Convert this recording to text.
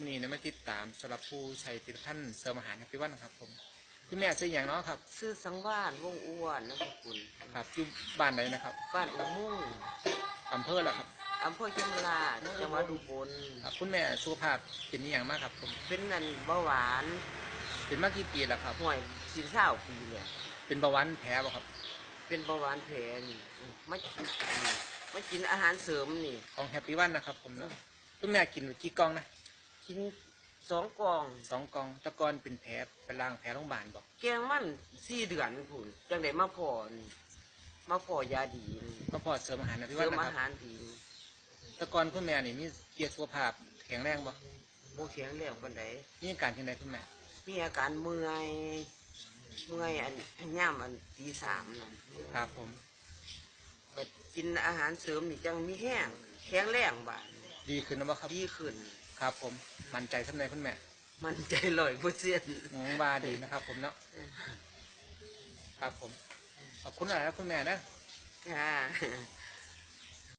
นี่นะไม่ติดตามสำหรับผู้ใช้ผลิตภัณฑ์เสริมอาหารแฮปปี้วันนะครับผมคุณแม่ซื้ออย่างเนาะครับซื้อสังวาสวงอ้วนนะคุณครับอยู่บ้านไหนนะครับบ้านอุมุ่งอำเภอละครับอำเภอเชียงรายจังหวัดอุบลครับคุณแม่สุขภาพเป็นอย่างมากครับผมเป็นนั่นเบาหวาน เป็นมากี่ปีแล้วครับห่วย40 ปีเนี่ยเป็นเบาหวานแพ้บ่ครับเป็นเบาหวานแผลนี่มากินอาหารเสริมนี่ของแฮปปี้วันนะครับผมเนาะคุณแม่กินกี่กล่องนะกิน2 กล่อง2 กล่องตะกอนเป็นแผลเป็นล้างแผลโรงพยาบาลบ่แกงมัน4 เดือนคุณจังไดมาพอนี่มาพอยาดีนี่ก็พอเสริมอาหารแฮปปี้เสริมอาวันนะครับหารดีตะกอนคุณแม่นี่มีเกียรติสุขภาพแข็งแรงบ่บ่แข็งแรงปานใดมีอาการที่ไหนคุณแม่มีอาการเมื่อยอันย่ามอันตี 3นั่นครับผมไปกินอาหารเสริมนี่จังมีแห้งแข็งแรงบาดดีขึ้นนะบ่ครับดีขึ้นครับผมมั่นใจสำหรับคุณแม่มันใจ100%ว่าดีนะครับผมเนาะครับผมขอบคุณอะไรครับคุณแม่นะค่ะ